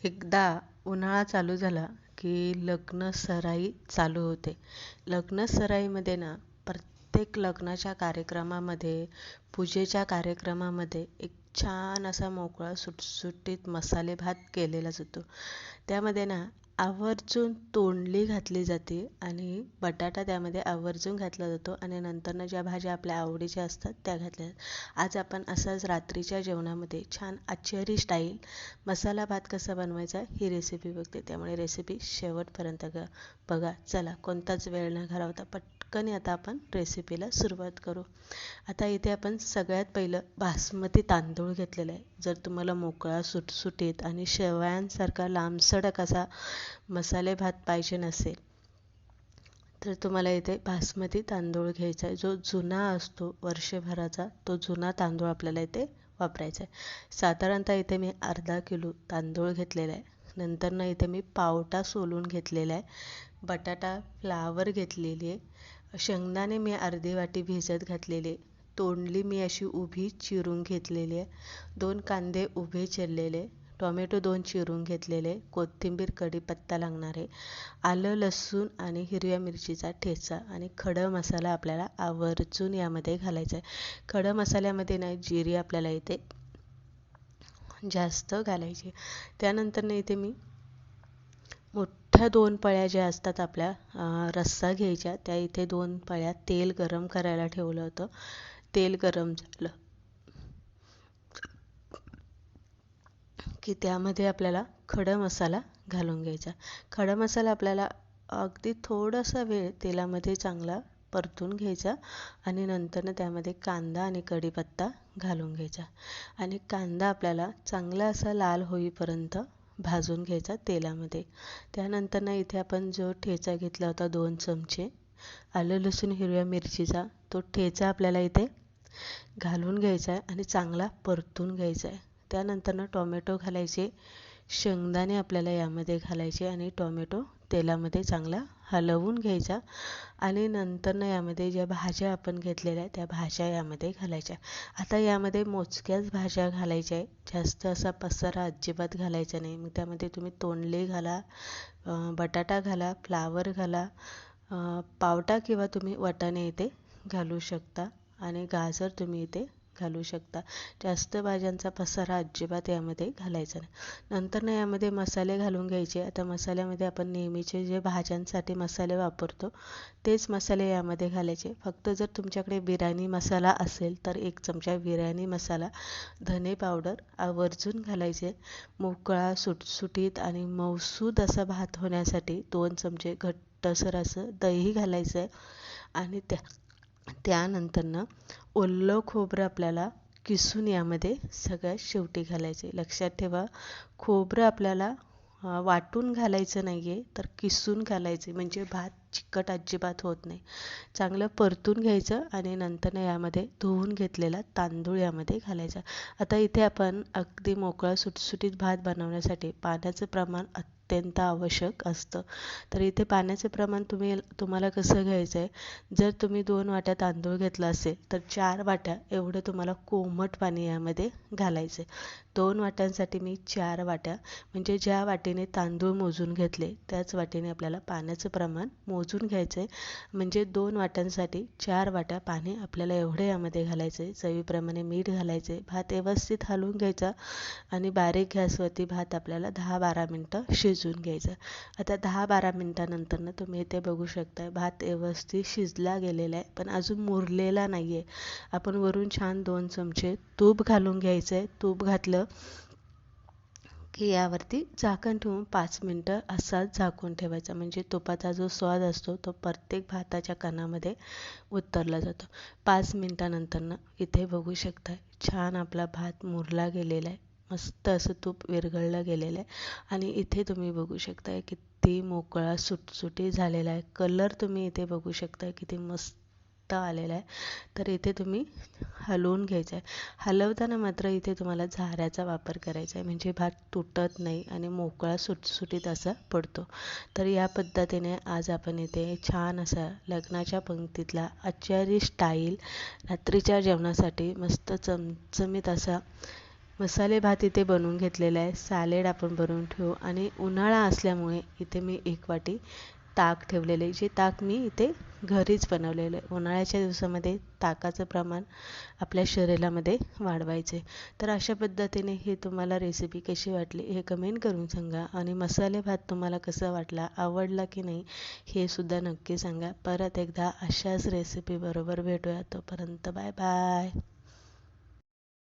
एकदा उन्हाळा चालू झाला की लग्न सराई चालू होते. लग्न सराईमध्ये ना प्रत्येक लग्नाच्या कार्यक्रमामध्ये, पूजेच्या कार्यक्रमामध्ये एक छान असा मोकळा सुटसुटीत मसाले भात केलेला जातो. त्यामध्ये ना आवर्जून तोंडली घातली जाते आणि बटाटा त्यामध्ये आवर्जून घातला जातो आणि नंतरनं ज्या भाज्या आपल्या आवडीच्या असतात त्या घातल्या जातात. आज आपण असाच रात्रीच्या जेवणामध्ये छान आचारी स्टाईल मसाला भात कसा बनवायचा ही रेसिपी बघते, त्यामुळे रेसिपी शेवटपर्यंत बघा. चला कोणताच वेळ न घालवता पटकन आता आपण रेसिपीला सुरुवात करू. आता इथे आपण सगळ्यात पहिलं बासमती तांदूळ घेतलेला आहे. जर तुम्हाला मोकळा सुटसुटीत आणि शेवयांसारखा लांबसडक असा मसाले भात पाहिजे नसेल तर तुम्हाला इथे बासमती तांदूळ घ्यायचा आहे. जो जुना असतो वर्षभराचा तो जुना तांदूळ आपल्याला इथे वापरायचा आहे. साधारणतः इथे मी अर्धा किलो तांदूळ घेतलेला आहे. नंतर इथे मी पावटा सोलून घेतलेला आहे. बटाटा फ्लावर घेतलेली आहे. शेंगदाणे मी अर्धी वाटी भिजत घातलेले. तोंडली मी अशी उभी चिरून घेतलेली आहे. 2 कांदे उभे चिरलेले. टोमॅटो 2 चिरून घेतलेले. कोथिंबीर कढीपत्ता लागणार आहे. आलं लसूण आणि हिरव्या मिरचीचा ठेचा आणि खडा मसाला आपल्याला आवर्जून यामध्ये घालायचा आहे. खडा मसाल्यामध्ये ना जिरे आपल्याला इथे जास्त घालायची. त्यानंतर इथे मी मोठ्या 2 पळ्या ज्या असतात आपल्या रस्सा घ्यायच्या, त्या इथे 2 पळ्या तेल गरम करायला ठेवलं होतं. तेल गरम झालं की त्यामध्ये आपल्याला खडा मसाला घालून घ्यायचा. खडा मसाला आपल्याला अगदी थोडासा वेळ तेलामध्ये चांगला परतून घ्यायचा आणि नंतरनं त्यामध्ये कांदा आणि कढीपत्ता घालून घ्यायचा आणि कांदा आपल्याला चांगला असा लाल होईपर्यंत भाजून घ्यायचा तेलामध्ये. त्यानंतरनं इथे आपण जो ठेचा घेतला होता 2 चमचे आलं लसूण हिरव्या मिरचीचा, तो ठेचा आपल्याला इथे घालून घ्यायचा आहे आणि चांगला परतून घ्यायचा आहे. त्यानंतरनं टोमॅटो घालायचे, शेंगदाणे आपल्याला यामध्ये घालायचे आणि टोमॅटो तेलामध्ये चांगला हलवून घ्यायचा आणि नंतरनं यामध्ये ज्या भाज्या आपण घेतलेल्या त्या भाज्या यामध्ये घालायच्या. आता यामध्ये मोजक्याच भाज्या घालायच्या आहे. जास्त असा पसारा अजिबात घालायचा नाही. मग त्यामध्ये तुम्ही तोंडले घाला, बटाटा घाला, फ्लावर घाला, पावटा किंवा तुम्ही वाटाणे इथे घालू शकता आणि गाजर तुम्ही इथे घालू शकता. जास्त भाज्यांचा पसारा अजिबात यामध्ये घालायचा नाही. नंतर यामध्ये मसाले घालून घ्यायचे. आता मसाल्यामध्ये आपण नेहमीचे जे भाज्यांसाठी मसाले वापरतो तेच मसाले यामध्ये घालायचे. फक्त जर तुमच्याकडे बिर्याणी मसाला असेल तर 1 चमचा बिर्याणी मसाला, धने पावडर आवर्जून घालायचे. मोकळा सुटसुटीत आणि मऊसूद असा भात होण्यासाठी 2 चमचे घट्टसर असं दही घालायचं आहे आणि त्यानंतरनं ओलं खोबरं आपल्याला किसून यामध्ये सगळ्यात शेवटी घालायचे. लक्षात ठेवा, खोबरं आपल्याला वाटून घालायचं नाही आहे तर किसून घालायचे, म्हणजे भात चिकट अजिबात होत नाही. चांगलं परतून घ्यायचं आणि नंतरनं यामध्ये धुवून घेतलेला तांदूळ यामध्ये घालायचा. आता इथे आपण अगदी मोकळा सुटसुटीत भात बनवण्यासाठी पाण्याचं प्रमाण अत्यंत आवश्यक असतं. तर इथे पाण्याचं प्रमाण तुम्हाला कसं घ्यायचं आहे, जर तुम्ही 2 वाट्या तांदूळ घेतला असेल तर 4 वाट्या एवढं तुम्हाला कोमट पाणी यामध्ये घालायचं आहे. 2 वाट्यांसाठी मी 4 वाट्या, म्हणजे ज्या वाटीने तांदूळ मोजून घेतले त्याच वाटीने आपल्याला पाण्याचं प्रमाण मोजून घ्यायचं आहे. म्हणजे 2 वाट्यांसाठी 4 वाट्या पाणी आपल्याला एवढे यामध्ये घालायचं आहे. चवीप्रमाणे मीठ घालायचं आहे. भात व्यवस्थित हलवून घ्यायचा आणि बारीक गॅसवरती भात आपल्याला 10-12 मिनटं शिजवून घ्यायचा. आता 10-12 मिनटानंतरनं तुम्ही इथे बघू शकता भात व्यवस्थित शिजला गेलेला आहे, पण अजून मुरलेला नाही आहे. आपण वरून छान 2 चमचे तूप घालून घ्यायचं आहे. तूप घातलं की यावरती झाकण ठेवून 5 मिनटं असाच झाकून ठेवायचा, म्हणजे तुपाचा जो स्वाद असतो तो प्रत्येक भाताच्या कणामध्ये उतरला जातो. 5 मिनटानंतरनं इथे बघू शकता छान आपला भात मुरला गेलेला आहे. मस्त असं तूप विरघळलं गेलेलं आहे आणि इथे तुम्ही बघू शकता किती मोकळा सुटसुटीत झालेला आहे. कलर तुम्ही इथे बघू शकता किती मस्त आलेला आहे. तर इथे तुम्ही हलवून घ्यायचं आहे. हलवताना मात्र इथे तुम्हाला झाऱ्याचा वापर करायचा आहे, म्हणजे भात तुटत नाही आणि मोकळा सुटसुटीत असा पडतो. तर या पद्धतीने आज आपण इथे छान असा लग्नाच्या पंक्तीतला आचारी स्टाईल रात्रीच्या जेवणासाठी मस्त चमचमीत असा मसाले भात इथे बनवून घेतलेला आहे. सॅलेड आपण बनवून ठेवू आणि उन्हाळा असल्यामुळे इथे मी 1 वाटी ताक ठेवलेले, जे ताक मी इथे घरीच बनवलेलं आहे. उन्हाळ्याच्या दिवसामध्ये ताकाचं प्रमाण आपल्या शरीरामध्ये वाढवायचे. तर अशा पद्धतीने ही तुम्हाला रेसिपी कशी वाटली हे कमेंट करून सांगा आणि मसाले भात तुम्हाला कसा वाटला, आवडला की नाही हे सुद्धा नक्की सांगा. परत एकदा अशाच रेसिपी बरोबर भेटूया. तोपर्यंत बाय बाय.